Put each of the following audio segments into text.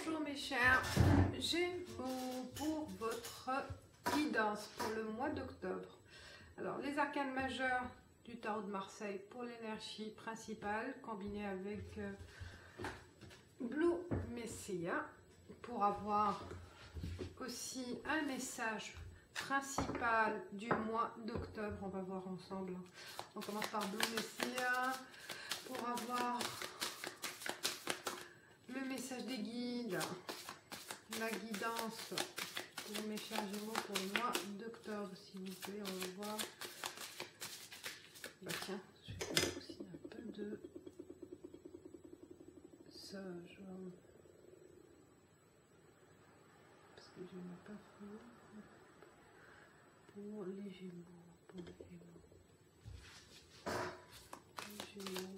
Bonjour mes chers Gémeaux, pour votre guidance pour le mois d'octobre. Alors les arcanes majeurs du tarot de Marseille pour l'énergie principale combinée avec Blue Messiah pour avoir aussi un message principal du mois d'octobre. On va voir ensemble. On commence par Blue Messiah pour avoir le message des guides, la guidance pour mes chers Gémeaux pour le mois d'octobre, s'il vous plaît. On va voir. Bah tiens, je vais faire aussi un peu de sage parce que je n'ai pas fait pour les Gémeaux, les Gémeaux.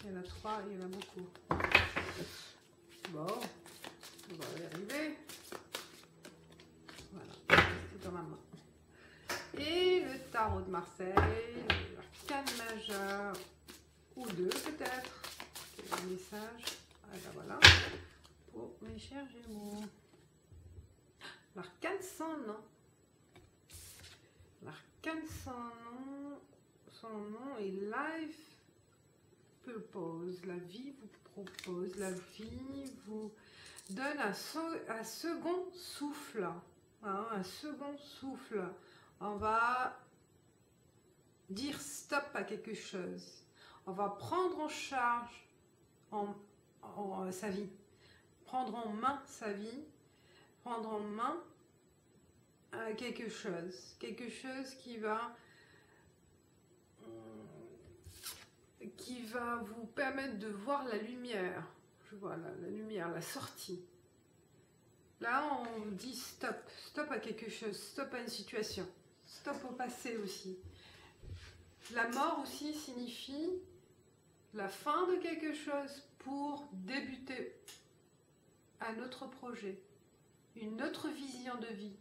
Il y en a 3, il y en a beaucoup. Bon, on va y arriver. Voilà, c'est dans ma main. Et le tarot de Marseille, l'arcane majeur, ou deux peut-être. Quel est le message? Ah ben voilà, pour mes chers Gémeaux. L'arcane sans nom. L'arcane sans nom, son nom est Life Purpose. La vie vous propose, la vie vous donne un second souffle. Hein, un second souffle. On va dire stop à quelque chose. On va prendre en charge sa vie. Prendre en main sa vie. Prendre en main quelque chose qui va vous permettre de voir la lumière. Je vois la lumière, la sortie. Là, on dit stop. Stop à quelque chose, stop à une situation. Stop au passé aussi. La mort aussi signifie la fin de quelque chose pour débuter un autre projet, une autre vision de vie.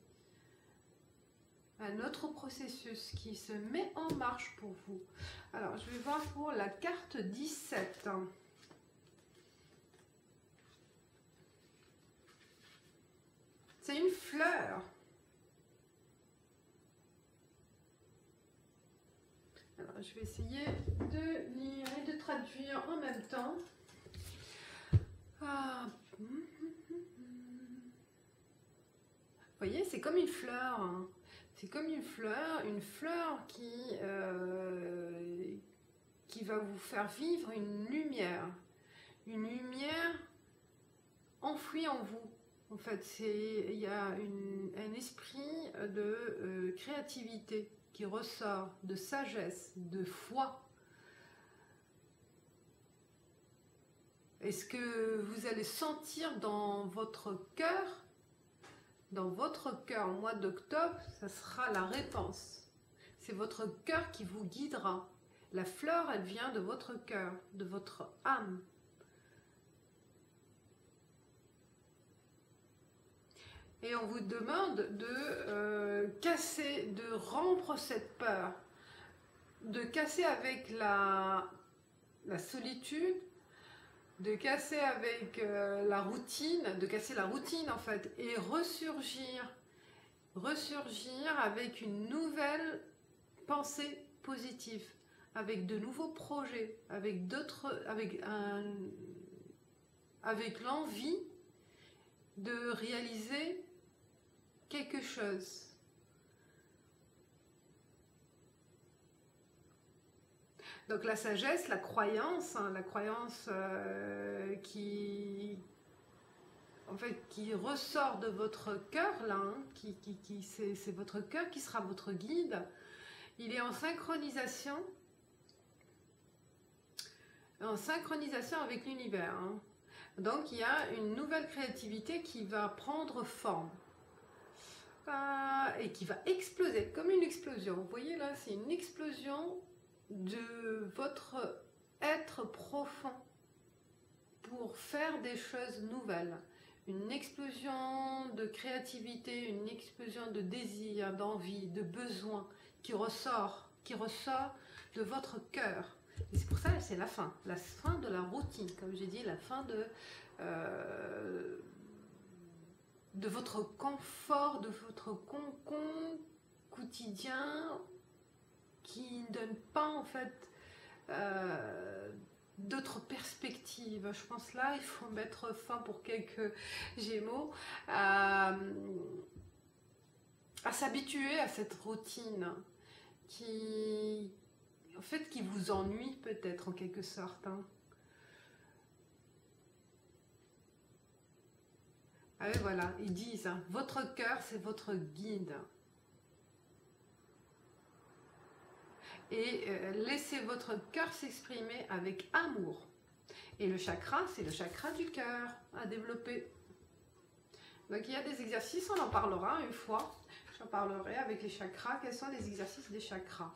Un autre processus qui se met en marche pour vous. Alors, je vais voir pour la carte 17. C'est une fleur. Alors, je vais essayer de lire et de traduire en même temps. Ah. Vous voyez, c'est comme une fleur. Hein. C'est comme une fleur qui va vous faire vivre une lumière enfouie en vous. En fait, il y a un esprit de créativité qui ressort, de sagesse, de foi. Est-ce que vous allez sentir dans votre cœur? Dans votre cœur, au mois d'octobre, ça sera la réponse. C'est votre cœur qui vous guidera. La fleur, elle vient de votre cœur, de votre âme. Et on vous demande de casser, de rompre cette peur, de casser avec la solitude, de casser avec la routine, de casser la routine en fait, et ressurgir avec une nouvelle pensée positive, avec de nouveaux projets, avec l'envie de réaliser quelque chose. Donc la sagesse, la croyance, hein, qui ressort de votre cœur là, hein, c'est votre cœur qui sera votre guide. Il est en synchronisation avec l'univers. Hein. Donc il y a une nouvelle créativité qui va prendre forme et qui va exploser comme une explosion. Vous voyez là, c'est une explosion de votre être profond pour faire des choses nouvelles. Une explosion de créativité, une explosion de désir, d'envie, de besoin qui ressort de votre cœur. Et c'est pour ça que c'est la fin de la routine, comme j'ai dit, la fin de votre confort, de votre concon quotidien qui ne donne pas en fait d'autres perspectives. Je pense là, il faut mettre fin pour quelques Gémeaux à s'habituer à cette routine qui, en fait, qui vous ennuie peut-être en quelque sorte. Hein. Ah oui, voilà, ils disent, hein, votre cœur, c'est votre guide. Et laissez votre cœur s'exprimer avec amour. Et le chakra, c'est le chakra du cœur à développer. Donc il y a des exercices, on en parlera une fois. J'en parlerai avec les chakras, quels sont les exercices des chakras.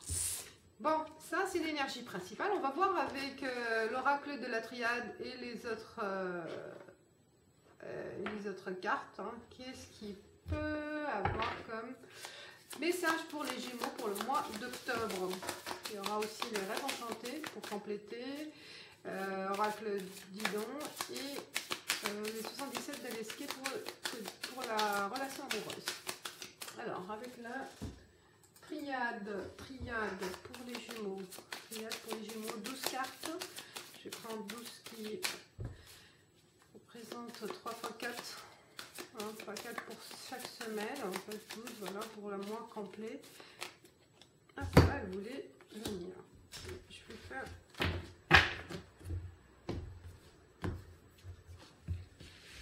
Bon, ça c'est l'énergie principale. On va voir avec l'oracle de la triade et les autres cartes. Hein. Qu'est-ce qu'il peut avoir comme message pour les Gémeaux pour le mois d'octobre. Il y aura aussi les rêves enchantés pour compléter, oracle Didon et les 77 de l'esquisse pour la relation amoureuse. Alors, avec la triade pour les Gémeaux. Triade pour les Gémeaux, 12 cartes. Je vais prendre 12 qui représentent 3 x 4. 3, 4 pour chaque semaine, en fait 12, voilà, pour le mois complet. Ah, celle-là, elle voulait venir. Je vais faire...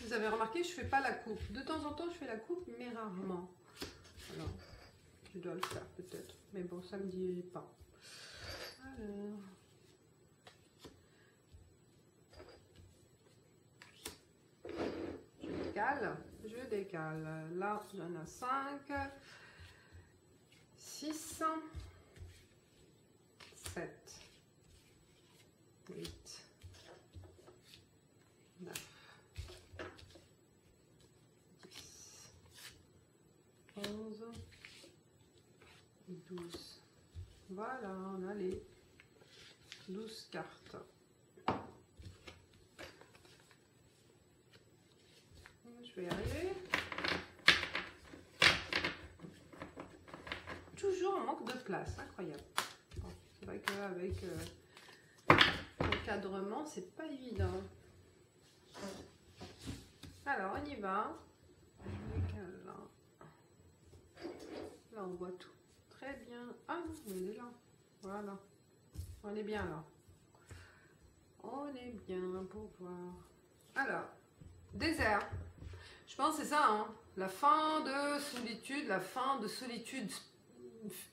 Vous avez remarqué, je ne fais pas la coupe. De temps en temps, je fais la coupe, mais rarement. Alors, je dois le faire peut-être. Mais bon, ça ne me dit pas. Alors... Je décale. Là, j'en ai 5, 6, 7, 8, 9, 10, 11, 12. Voilà, on a les 12 cartes. Je vais y arriver. Toujours un manque de place, incroyable. Bon, c'est vrai qu'avec l'encadrement, c'est pas évident. Alors, on y va. Là. Là, on voit tout. Très bien. Ah, on est là. Voilà. On est bien là. On est bien pour voir. Alors, désert. Je pense que c'est ça, hein. La fin de solitude,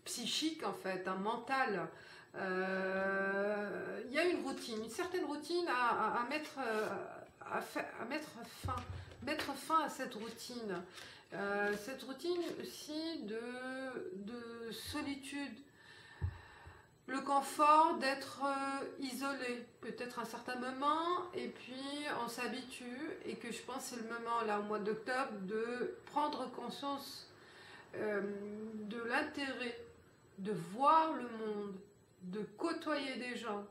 psychique en fait, hein, mentale. Il y a une routine, une certaine routine à mettre fin à cette routine. Cette routine aussi de solitude. Le confort d'être isolé, peut-être un certain moment, et puis on s'habitue, et que je pense que c'est le moment, là, au mois d'octobre, de prendre conscience de l'intérêt de voir le monde, de côtoyer des gens,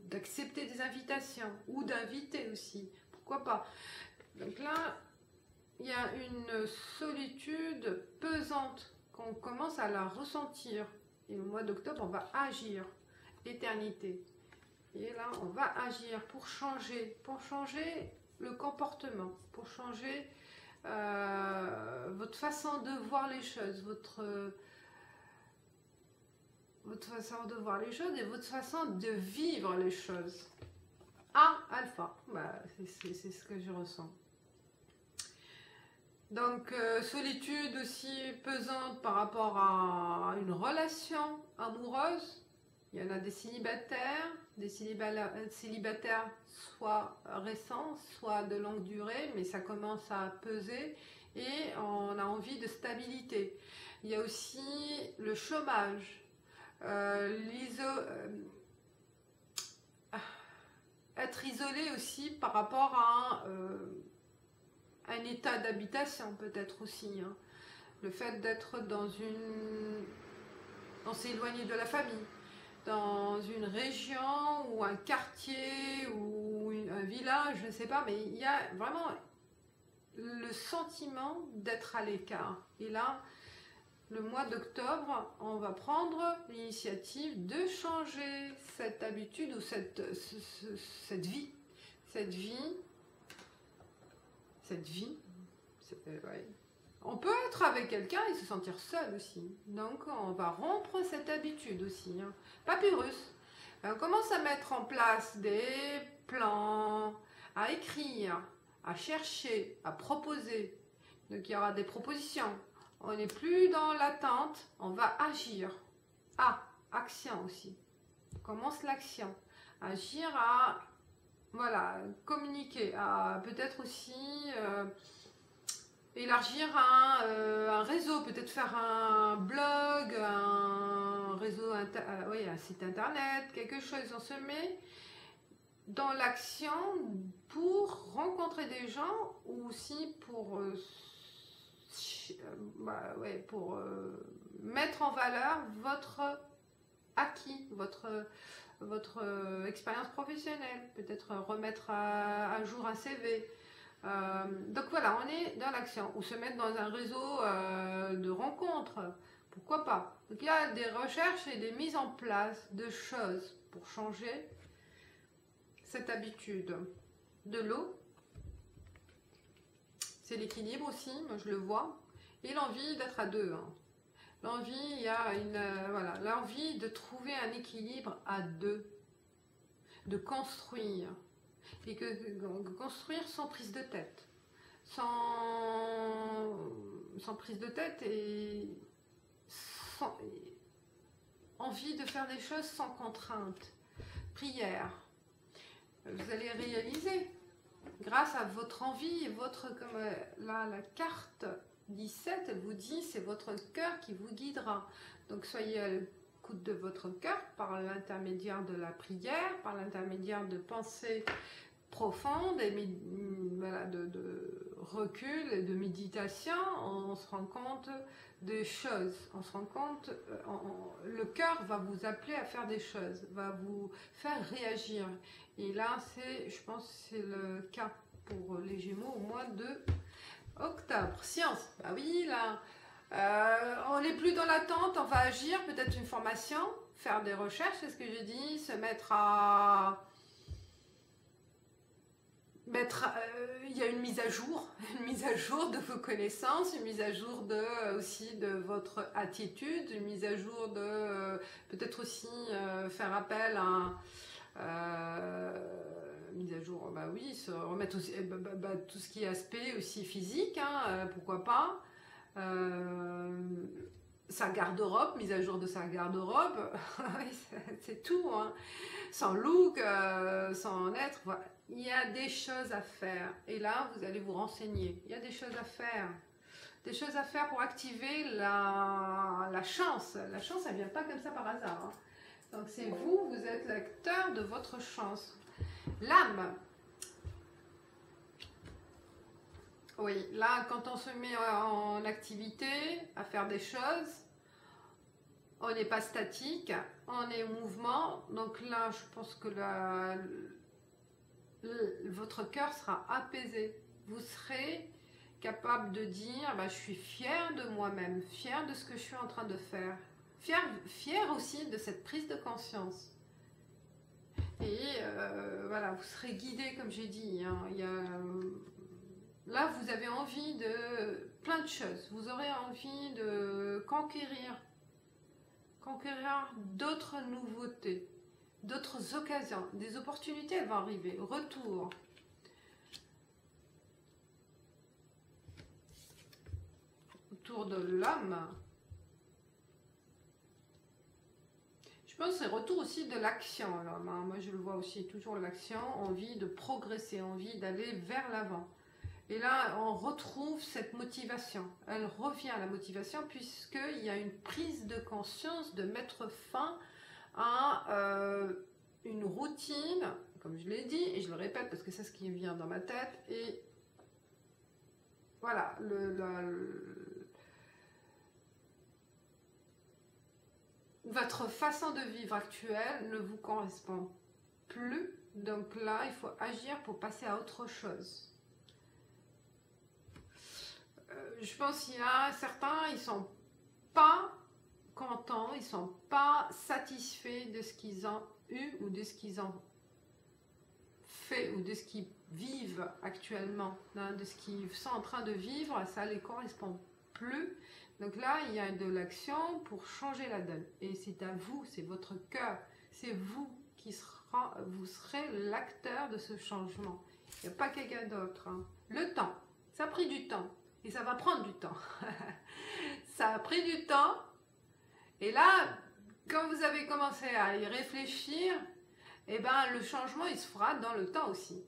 d'accepter des invitations, ou d'inviter aussi, pourquoi pas. Donc là, il y a une solitude pesante qu'on commence à la ressentir. Et au mois d'octobre, on va agir, l'éternité. Et là, on va agir pour changer le comportement, pour changer votre façon de voir les choses, votre façon de voir les choses et votre façon de vivre les choses. Ah, alpha, bah, c'est ce que je ressens. Donc, solitude aussi pesante par rapport à une relation amoureuse. Il y en a des célibataires soit récents, soit de longue durée, mais ça commence à peser et on a envie de stabilité. Il y a aussi le chômage, être isolé aussi par rapport à un état d'habitation peut-être aussi, hein. le fait d'être on s'est éloigné de la famille, dans une région ou un quartier ou un village, je ne sais pas, mais il y a vraiment le sentiment d'être à l'écart. Et là, le mois d'octobre, on va prendre l'initiative de changer cette habitude ou cette vie. Ouais. On peut être avec quelqu'un et se sentir seul aussi. Donc, on va rompre cette habitude aussi. Hein. Papyrus. On commence à mettre en place des plans, à écrire, à chercher, à proposer. Donc, il y aura des propositions. On n'est plus dans l'attente, on va agir. Action aussi. On commence l'action. Agir à, voilà, communiquer, à peut-être aussi élargir un réseau, peut-être faire un blog, un réseau, oui, un site internet, quelque chose. On se met dans l'action pour rencontrer des gens ou aussi pour mettre en valeur votre acquis, votre expérience professionnelle, peut-être remettre à jour un CV. Donc voilà, on est dans l'action, ou se mettre dans un réseau de rencontres, pourquoi pas. Donc il y a des recherches et des mises en place de choses pour changer cette habitude. De l'eau, c'est l'équilibre aussi, moi je le vois, et l'envie d'être à deux. Hein. L'envie, il y a l'envie de trouver un équilibre à deux, de construire. Et construire sans prise de tête, sans prise de tête et sans envie de faire des choses sans contrainte. Prière, vous allez réaliser grâce à votre envie, comme là la carte 17, elle vous dit c'est votre cœur qui vous guidera. Donc soyez à l'écoute de votre cœur par l'intermédiaire de la prière, par l'intermédiaire de pensées profonde et de recul et de méditation, on se rend compte des choses. On se rend compte, le cœur va vous appeler à faire des choses, va vous faire réagir. Et là, je pense, c'est le cas pour les Gémeaux au mois de octobre. Science, bah oui, là, on n'est plus dans l'attente, on va agir, peut-être une formation, faire des recherches, c'est ce que j'ai dit, se mettre à il y a une mise à jour de vos connaissances, une mise à jour aussi de votre attitude, une mise à jour de peut-être aussi faire appel à mise à jour, bah oui, se remettre aussi tout ce qui est aspect aussi physique, hein, pourquoi pas. Sa garde-robe, mise à jour de sa garde-robe, c'est tout, hein. Sans look, sans être, voilà. Il y a des choses à faire et là vous allez vous renseigner, il y a des choses à faire pour activer la chance. La chance, elle vient pas comme ça par hasard, hein. Donc c'est vous êtes l'acteur de votre chance. L'âme, oui, là quand on se met en activité à faire des choses, on n'est pas statique, on est en mouvement. Donc là je pense que votre cœur sera apaisé. Vous serez capable de dire je suis fière de moi-même, fière de ce que je suis en train de faire, fière aussi de cette prise de conscience. Et voilà, vous serez guidé comme j'ai dit. Hein. Là, vous avez envie de plein de choses. Vous aurez envie de conquérir d'autres nouveautés, d'autres occasions, des opportunités, elles vont arriver. Retour. Autour de l'homme. Je pense que c'est retour aussi de l'action. Alors, moi, je le vois aussi toujours l'action, envie de progresser, envie d'aller vers l'avant. Et là, on retrouve cette motivation. Elle revient à la motivation puisqu'il y a une prise de conscience de mettre fin à une routine, comme je l'ai dit, et je le répète parce que c'est ce qui vient dans ma tête. Et voilà, votre façon de vivre actuelle ne vous correspond plus. Donc là, il faut agir pour passer à autre chose. Je pense qu'il y a certains, ils sont pas contents, ils sont pas satisfaits de ce qu'ils ont eu ou de ce qu'ils ont fait ou de ce qu'ils vivent actuellement, hein, de ce qu'ils sont en train de vivre, ça les correspond plus. Donc là, il y a de l'action pour changer la donne. Et c'est à vous, c'est votre cœur, c'est vous qui vous serez l'acteur de ce changement. Il n'y a pas quelqu'un d'autre. Hein. Le temps, ça a pris du temps. Et ça va prendre du temps. Ça a pris du temps. Et là, quand vous avez commencé à y réfléchir, eh ben, le changement, il se fera dans le temps aussi.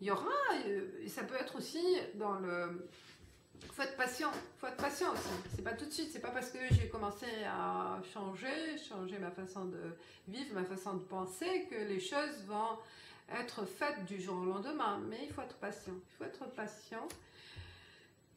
Il y aura, et ça peut être aussi dans le... Faut être patient aussi. C'est pas tout de suite, c'est pas parce que j'ai commencé à changer ma façon de vivre, ma façon de penser, que les choses vont être faites du jour au lendemain. Mais il faut être patient. Il faut être patient.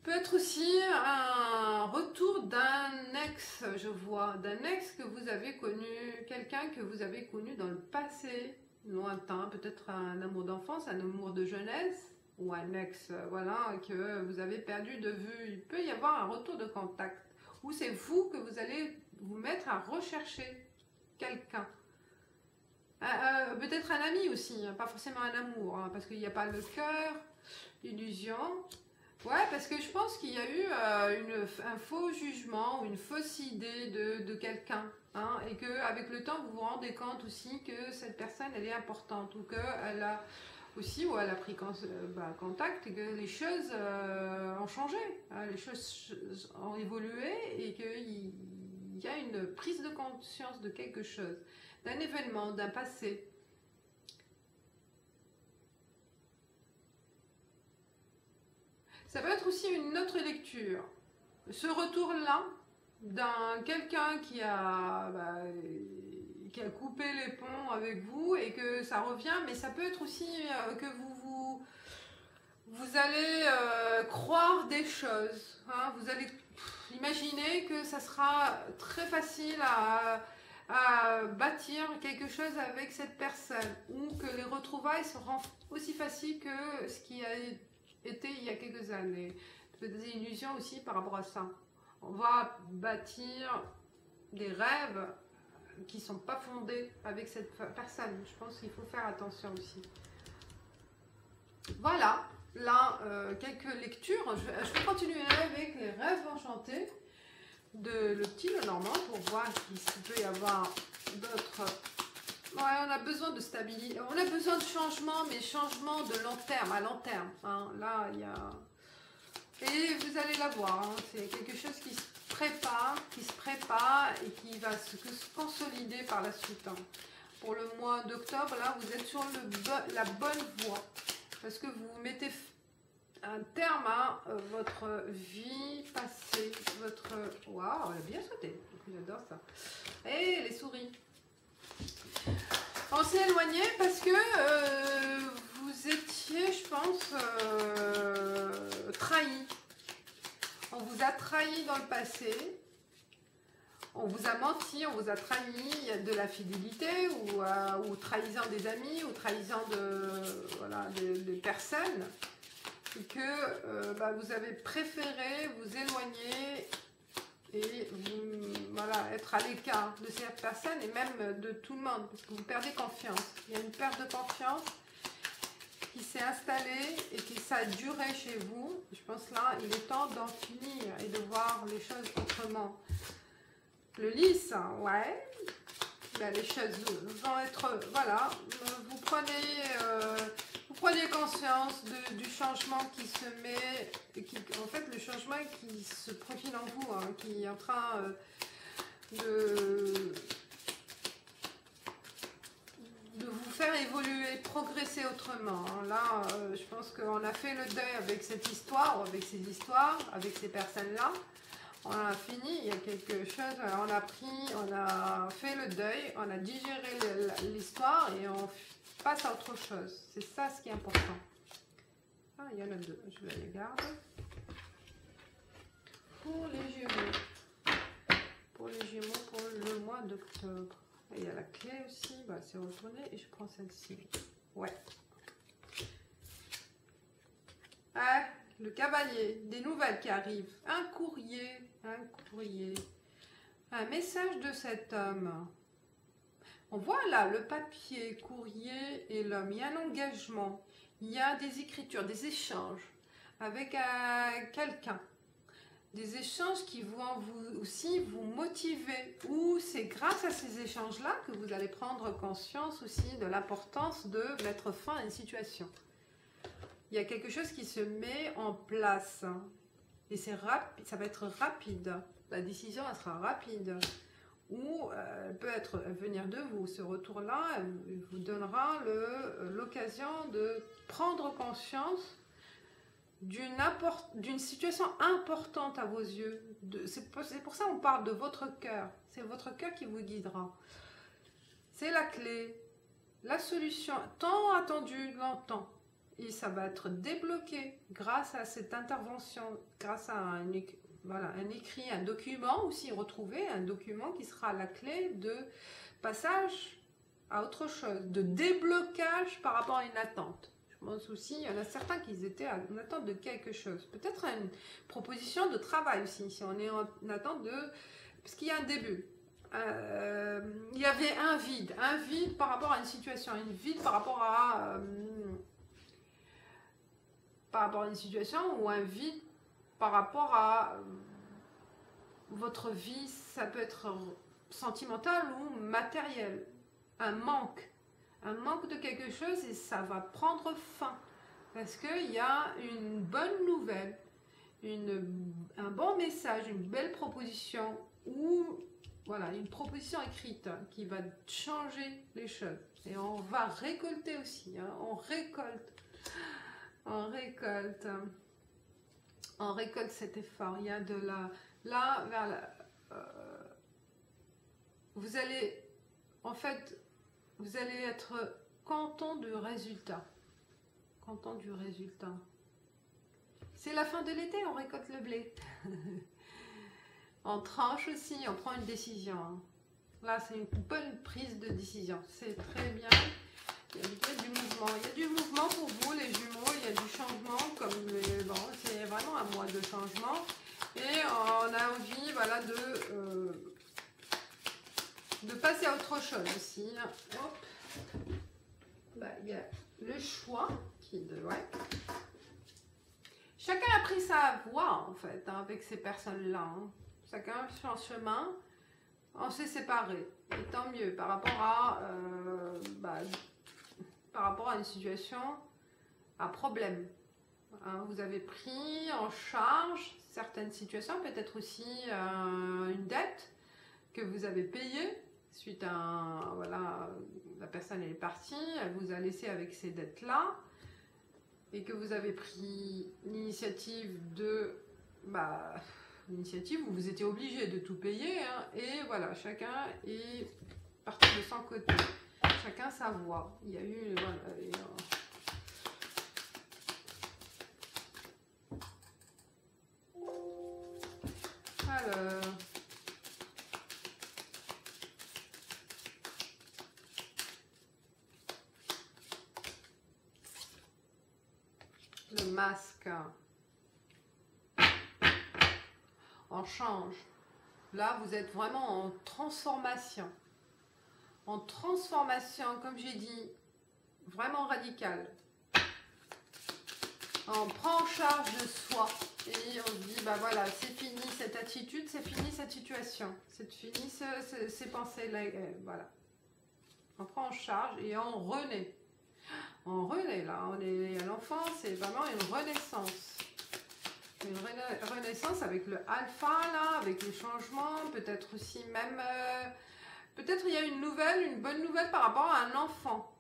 Peut être aussi un retour d'un ex, je vois, d'un ex que vous avez connu, quelqu'un que vous avez connu dans le passé, lointain, peut-être un amour d'enfance, un amour de jeunesse, ou un ex, voilà, que vous avez perdu de vue. Il peut y avoir un retour de contact, ou c'est vous que vous allez vous mettre à rechercher quelqu'un. Peut-être un ami aussi, hein, pas forcément un amour, hein, parce qu'il n'y a pas le cœur, l'illusion. Ouais, parce que je pense qu'il y a eu un faux jugement ou une fausse idée de quelqu'un. Hein, et qu'avec le temps, vous vous rendez compte aussi que cette personne, elle est importante. Ou qu'elle a aussi, ou elle a pris contact et que les choses ont changé. Hein, les choses ont évolué et qu'il y a une prise de conscience de quelque chose. D'un événement, d'un passé. Ça peut être aussi une autre lecture. Ce retour-là, d'un quelqu'un qui a coupé les ponts avec vous et que ça revient, mais ça peut être aussi que vous allez croire des choses. Hein, vous allez imaginer que ça sera très facile à bâtir quelque chose avec cette personne ou que les retrouvailles seront aussi faciles que ce qui a été il y a quelques années. Peut-être des illusions aussi par rapport à ça. On va bâtir des rêves qui ne sont pas fondés avec cette personne. Je pense qu'il faut faire attention aussi. Voilà, là, quelques lectures. Je vais continuer avec les rêves enchantés de le petit Lenormand pour voir s'il peut y avoir d'autres... Ouais, on a besoin de stabilité, on a besoin de changement, mais changement de long terme, à long terme. Hein. Là, il y a... Et vous allez la voir, hein. C'est quelque chose qui se prépare et qui va se consolider par la suite. Hein. Pour le mois d'octobre, là, vous êtes sur la bonne voie. Parce que vous mettez un terme à votre vie passée. Waouh, elle a bien sauté. J'adore ça. Et les souris. On s'est éloigné parce que vous étiez, je pense, trahi. On vous a trahi dans le passé. On vous a menti, on vous a trahi. Il y a de la fidélité ou trahison des amis ou trahison de personnes. Et que vous avez préféré vous éloigner et être à l'écart de cette personne et même de tout le monde, parce que vous perdez confiance. Il y a une perte de confiance qui s'est installée et qui ça a duré chez vous. Je pense là, il est temps d'en finir et de voir les choses autrement. Le lys, ouais, les choses vont être, voilà, vous prenez conscience du changement qui se met, en fait le changement qui se profile en vous, hein, qui est en train de vous faire évoluer, progresser autrement. Hein. Là, je pense qu'on a fait le deuil avec cette histoire, ou avec ces histoires, avec ces personnes-là. On a fini, il y a quelque chose, on a fait le deuil, on a digéré l'histoire et on passe à autre chose. C'est ça ce qui est important. Ah, il y en a deux, je vais les garder. Pour les Gémeaux. Pour le mois de octobre. Et il y a la clé aussi, bah, c'est retourné et je prends celle-ci. Ouais. Ah, le cavalier, des nouvelles qui arrivent. Un courrier, un message de cet homme. On voit là le papier, courrier et l'homme. Il y a un engagement, il y a des écritures, des échanges avec quelqu'un. Des échanges qui vont aussi vous motiver. Ou c'est grâce à ces échanges-là que vous allez prendre conscience aussi de l'importance de mettre fin à une situation. Il y a quelque chose qui se met en place. Et c'est rapide, ça va être rapide. La décision, elle sera rapide. Ou elle peut venir de vous. Ce retour-là vous donnera l'occasion de prendre conscience d'une situation importante à vos yeux. C'est pour ça qu'on parle de votre cœur. C'est votre cœur qui vous guidera. C'est la clé, la solution tant attendue longtemps. Et ça va être débloqué grâce à cette intervention, grâce à un écrit, un document aussi retrouvé, un document qui sera la clé de passage à autre chose, de déblocage par rapport à une attente. Je pense aussi, il y en a certains qui étaient en attente de quelque chose. Peut-être une proposition de travail aussi, si on est en attente de... Parce qu'il y a un début. Il y avait un vide par rapport à une situation, un vide par rapport à une situation ou un vide par rapport à votre vie, ça peut être sentimental ou matériel, un manque de quelque chose et ça va prendre fin parce qu'il y a une bonne nouvelle, un bon message, une belle proposition ou voilà, une proposition écrite qui va changer les choses et on va récolter aussi, hein, on récolte cet effort. Il y a de là vers la, vous allez être content du résultat. C'est la fin de l'été, on récolte le blé. On tranche aussi, on prend une décision. Là, c'est une bonne prise de décision. C'est très bien. Il y a du mouvement. Il y a du mouvement pour vous, les jumeaux. Il y a du changement. C'est vraiment un mois de changement. Et on a envie, voilà, de passer à autre chose aussi. Hop. Bah, il y a le choix Chacun a pris sa voie en fait, hein, avec ces personnes-là. Hein. Chacun son chemin. On s'est séparés. Et tant mieux par rapport à une situation à problème. Hein, vous avez pris en charge certaines situations, peut-être aussi une dette que vous avez payée suite à la personne est partie, elle vous a laissé avec ces dettes là et que vous avez pris l'initiative où vous étiez obligé de tout payer, hein, et voilà, chacun est parti de son côté, chacun sa voie. Il y a eu alors le masque, on change. Là, vous êtes vraiment en transformation. En transformation, comme j'ai dit, vraiment radicale. On prend en charge de soi et on se dit, bah voilà, c'est fini cette attitude, c'est fini cette situation, c'est fini ces pensées-là, voilà. On prend en charge et on renaît. On renaît là, on est à l'enfance, c'est vraiment une renaissance. Une renaissance avec le alpha là, avec le changement, peut-être aussi même, peut-être il y a une bonne nouvelle par rapport à un enfant.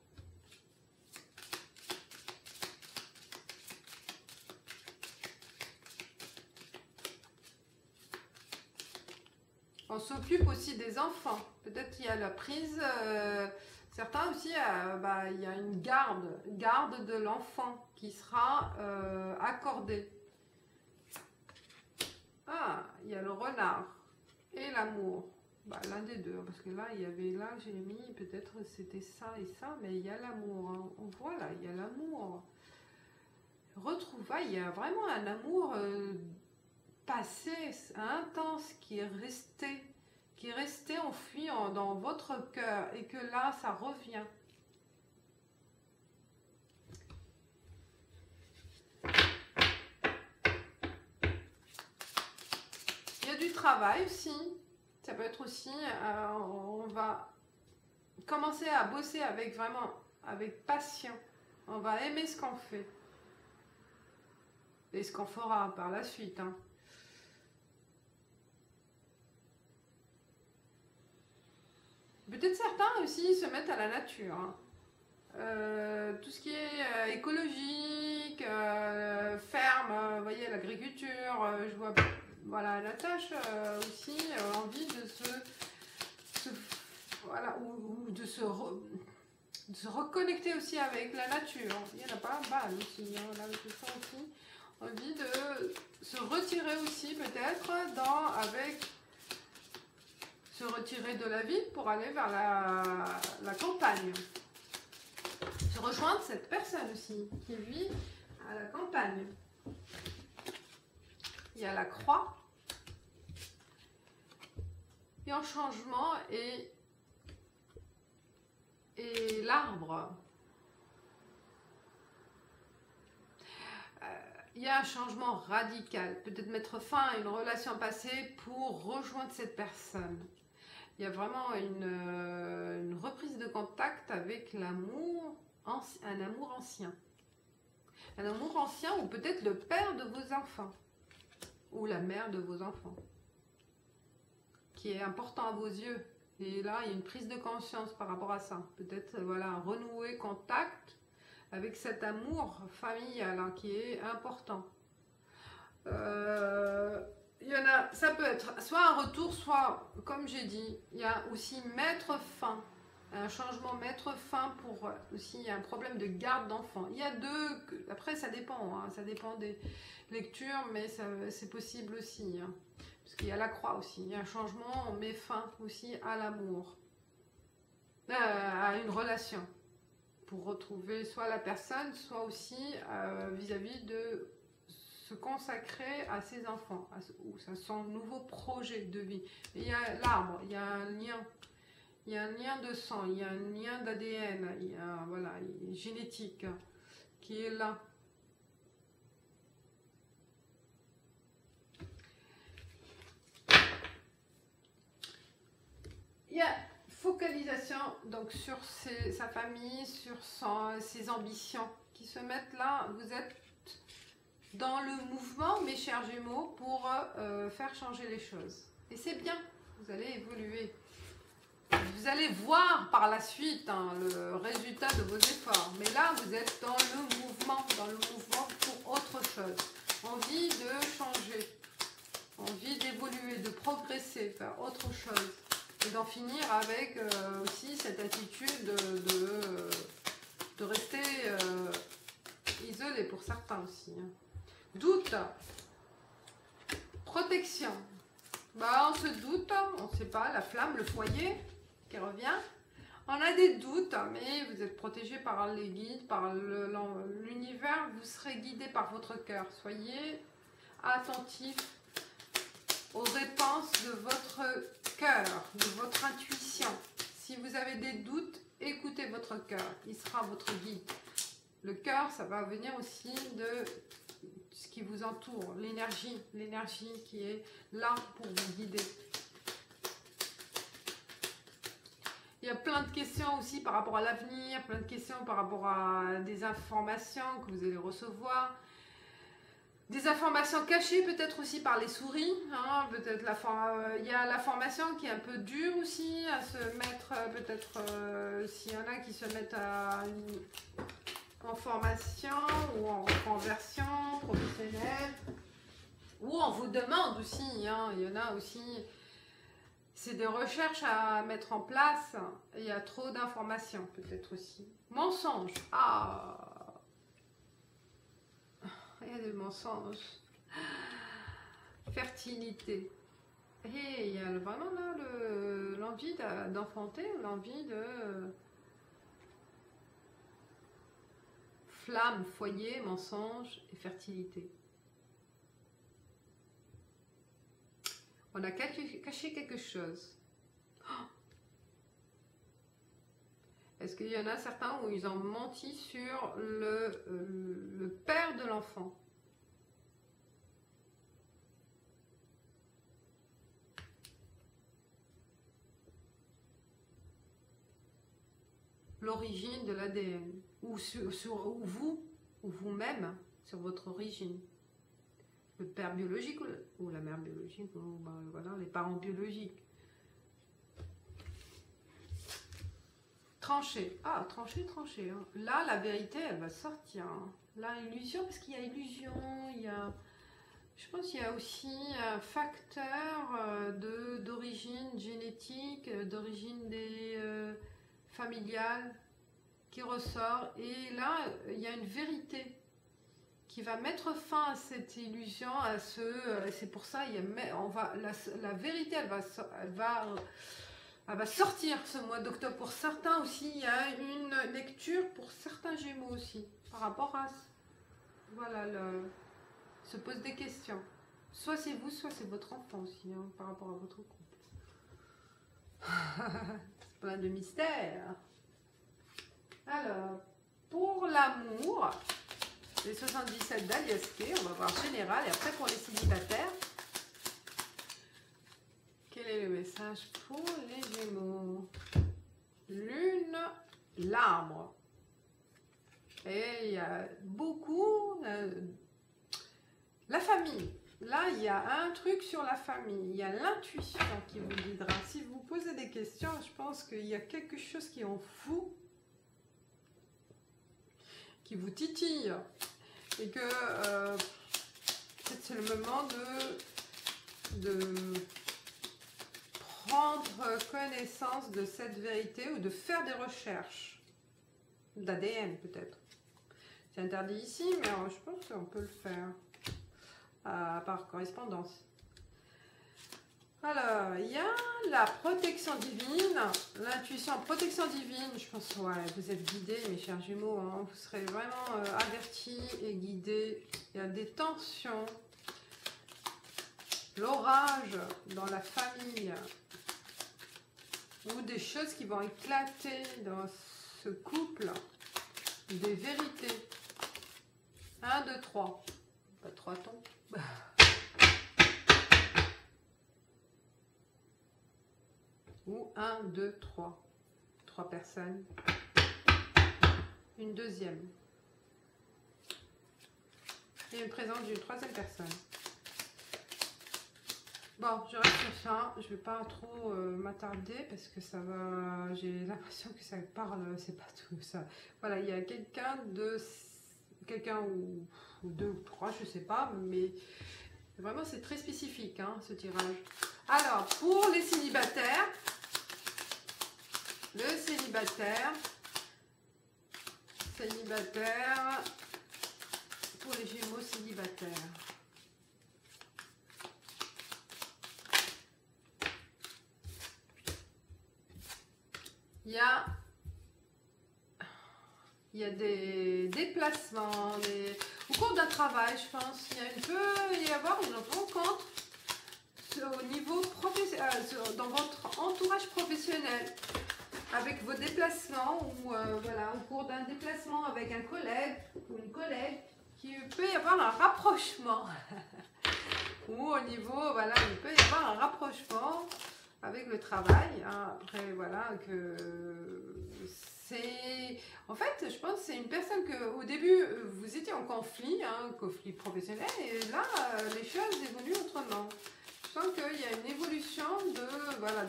On s'occupe aussi des enfants. Peut-être qu'il y a la prise, certains aussi, il y a une garde de l'enfant qui sera accordée. Ah, il y a le renard et l'amour. Bah, l'un des deux, parce que là, il y avait là, j'ai mis, peut-être c'était ça et ça, mais il y a l'amour. Hein. On voit là, il y a l'amour. Retrouvailles, il y a vraiment un amour passé, intense, qui est resté enfoui dans votre cœur, et que là, ça revient. Il y a du travail aussi. Ça peut être aussi, on va commencer à bosser avec vraiment, avec passion. On va aimer ce qu'on fait. Et ce qu'on fera par la suite. Hein. Peut-être certains aussi se mettent à la nature. Hein. Tout ce qui est écologique, ferme, vous voyez, l'agriculture, je vois... Voilà, la tâche aussi, envie de voilà, ou de se reconnecter aussi avec la nature. Il y en a pas mal aussi, hein, là, je sens aussi envie de se retirer aussi peut-être se retirer de la ville pour aller vers la campagne. Se rejoindre cette personne aussi qui vit à la campagne. Il y a la croix. Et en changement et l'arbre. Il y a un changement radical. Peut-être mettre fin à une relation passée pour rejoindre cette personne. Il y a vraiment une reprise de contact avec l'amour, un amour ancien. Un amour ancien ou peut-être le père de vos enfants. Ou la mère de vos enfants. Qui est important à vos yeux. Et là, il y a une prise de conscience par rapport à ça. Peut-être, voilà, renouer contact avec cet amour familial hein, qui est important. Il y en a, ça peut être soit un retour, soit, comme j'ai dit, il y a aussi mettre fin. Un changement, mettre fin pour aussi un problème de garde d'enfants. Il y a deux, après ça dépend, hein, ça dépend des lectures, mais c'est possible aussi. Hein. Parce qu'il y a la croix aussi, il y a un changement, on met fin aussi à l'amour, à une relation, pour retrouver soit la personne, soit aussi vis-à-vis de se consacrer à ses enfants, ou à son nouveau projet de vie. Et il y a l'arbre, il y a un lien, il y a un lien de sang, il y a un lien d'ADN, il y a voilà, génétique qui est là. Il y a focalisation donc sur sa famille, sur ses ambitions qui se mettent là. Vous êtes dans le mouvement, mes chers Gémeaux, pour faire changer les choses. Et c'est bien, vous allez évoluer. Vous allez voir par la suite hein, le résultat de vos efforts. Mais là, vous êtes dans le mouvement pour autre chose. Envie de changer, envie d'évoluer, de progresser, faire autre chose. Et d'en finir avec aussi cette attitude de rester isolé pour certains aussi. Hein. Doute, protection. Bah, on se doute, on ne sait pas, la flamme, le foyer qui revient. On a des doutes, mais vous êtes protégé par les guides, par l'univers. Vous serez guidé par votre cœur. Soyez attentif aux réponses de votre cœur, de votre intuition. Si vous avez des doutes, écoutez votre cœur. Il sera votre guide. Le cœur, ça va venir aussi de ce qui vous entoure, l'énergie qui est là pour vous guider. Il y a plein de questions aussi par rapport à l'avenir, plein de questions par rapport à des informations que vous allez recevoir. Des informations cachées peut-être aussi par les souris. Hein, peut-être il y a la formation qui est un peu dure aussi à se mettre, peut-être s'il y en a qui se mettent en formation ou en reconversion professionnelle. Ou on vous demande aussi, hein, il y en a aussi, c'est des recherches à mettre en place, il y a trop d'informations peut-être aussi. Mensonges, il y a des mensonges. Fertilité. Et il y a vraiment là l'envie d'enfanter, l'envie de flamme, foyer, mensonge et fertilité. On a caché quelque chose. Est-ce qu'il y en a certains où ils ont menti sur le père de l'enfant? L'origine de l'ADN, ou vous-même, sur votre origine. Le père biologique ou la mère biologique, ou ben, voilà, les parents biologiques. Trancher. Ah, trancher. Hein. Là, la vérité, elle va sortir. Hein. Là, illusion, parce qu'il y a illusion, il y a... Je pense qu'il y a aussi un facteur d'origine génétique, d'origine familiale qui ressort. Et là, il y a une vérité qui va mettre fin à cette illusion, c'est pour ça, la vérité, elle va sortir ce mois d'octobre. Pour certains aussi, il y a une lecture pour certains Gémeaux aussi, par rapport à, voilà, se pose des questions. Soit c'est vous, soit c'est votre enfant aussi, hein, par rapport à votre couple. C'est plein de mystères. Alors, pour l'amour, les 77 d'Aliaské, on va voir général, et après pour les célibataires, quel est le message pour les Gémeaux? Lune, l'arbre. Et il y a beaucoup... la famille. Là, il y a un truc sur la famille. Il y a l'intuition qui vous guidera. Si vous posez des questions, je pense qu'il y a quelque chose qui en fout, qui vous titille. Et que peut-être c'est le moment de prendre connaissance de cette vérité ou de faire des recherches d'ADN peut-être. C'est interdit ici, mais je pense qu'on peut le faire par correspondance. Alors, il y a la protection divine, l'intuition, protection divine. Je pense, ouais, vous êtes guidés, mes chers Gémeaux, hein, vous serez vraiment avertis et guidés. Il y a des tensions, l'orage dans la famille, ou des choses qui vont éclater dans ce couple, des vérités. 1, 2, 3. Pas 3 tons. Ou 1, 2, 3. 3 personnes. Une deuxième. Et une présence d'une troisième personne. Bon, je reste sur ça. Je ne vais pas trop m'attarder parce que ça va... J'ai l'impression que ça parle, c'est pas tout ça. Voilà, il y a quelqu'un ou deux ou trois, je sais pas, mais vraiment c'est très spécifique, hein, ce tirage. Alors, pour les célibataires, le célibataire, pour les Gémeaux célibataires. Il y a des déplacements, au cours d'un travail, je pense. Il peut y avoir une rencontre au niveau professionnel, dans votre entourage professionnel, avec vos déplacements, ou voilà, au cours d'un déplacement avec un collègue ou une collègue, qu'il peut y avoir un rapprochement. Ou au niveau, voilà, il peut y avoir un rapprochement avec le travail. Hein. Après, voilà, que c'est... En fait, je pense que c'est une personne que au début, vous étiez en conflit, hein, conflit professionnel, et là, les choses évoluent autrement. Je sens qu'il y a une évolution de, voilà,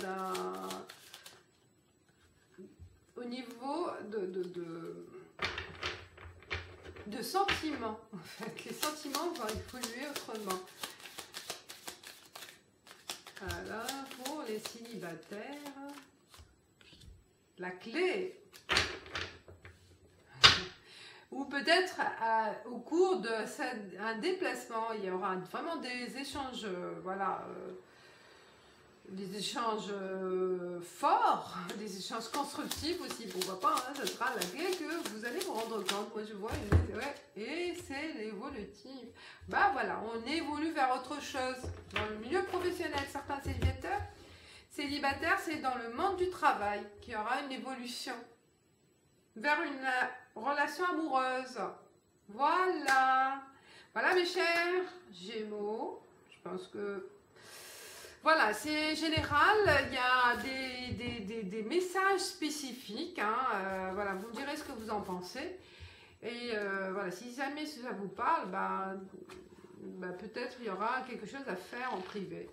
au niveau de sentiments. En fait, les sentiments vont évoluer autrement. Alors, pour les célibataires, la clé, ou peut-être au cours d'un déplacement, il y aura vraiment des échanges, voilà, des échanges forts, des échanges constructifs aussi, pourquoi pas, hein, ça sera la clé que vous allez vous rendre compte. Moi je vois, ouais, et c'est l'évolutif. Bah voilà, on évolue vers autre chose. Dans le milieu professionnel, certains célibataires, c'est dans le monde du travail qu'il y aura une évolution vers une relation amoureuse. Voilà. Voilà mes chers Gémeaux, je pense que voilà, c'est général, il y a des messages spécifiques, hein, voilà, vous me direz ce que vous en pensez. Et voilà, si jamais ça vous parle, bah, peut-être il y aura quelque chose à faire en privé.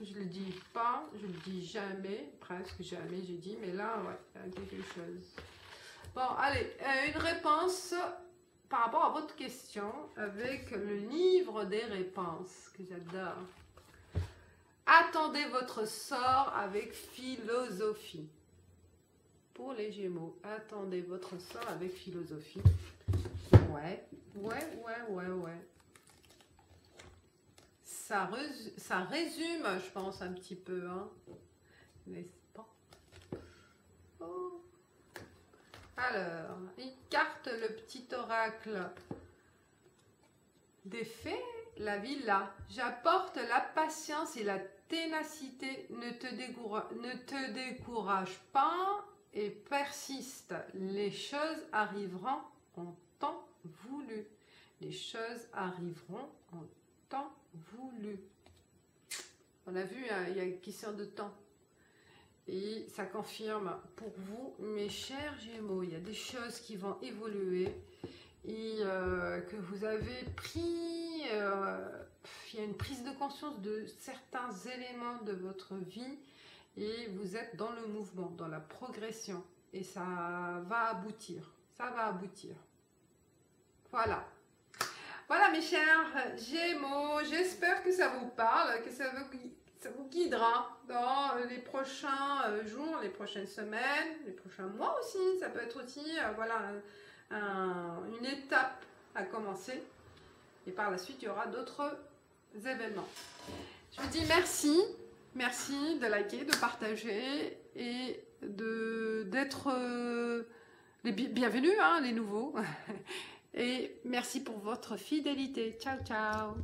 Je le dis pas, je le dis jamais, presque jamais j'ai dit, mais là, ouais, il y a quelque chose. Bon, allez, une réponse par rapport à votre question avec le livre des réponses que j'adore. Attendez votre sort avec philosophie. Pour les Gémeaux, attendez votre sort avec philosophie. Ouais. Ça résume, je pense, un petit peu, hein, n'est-ce pas? Oh. Alors, il carte le petit oracle des fées, la villa. J'apporte la patience et la ténacité. Ne te décourage pas et persiste. Les choses arriveront en temps voulu. Les choses arriveront en temps voulu. On a vu, hein, il y a une question de temps. Et ça confirme pour vous, mes chers Gémeaux, il y a des choses qui vont évoluer et que vous avez pris, il y a une prise de conscience de certains éléments de votre vie et vous êtes dans le mouvement, dans la progression et ça va aboutir, Voilà. Voilà mes chers Gémeaux, j'espère que ça vous parle, que ça vous guidera dans les prochains jours, les prochaines semaines, les prochains mois aussi. Ça peut être aussi voilà, une étape à commencer. Et par la suite, il y aura d'autres événements. Je vous dis merci. Merci de liker, de partager et d'être les bienvenus, hein, les nouveaux. Et merci pour votre fidélité. Ciao, ciao.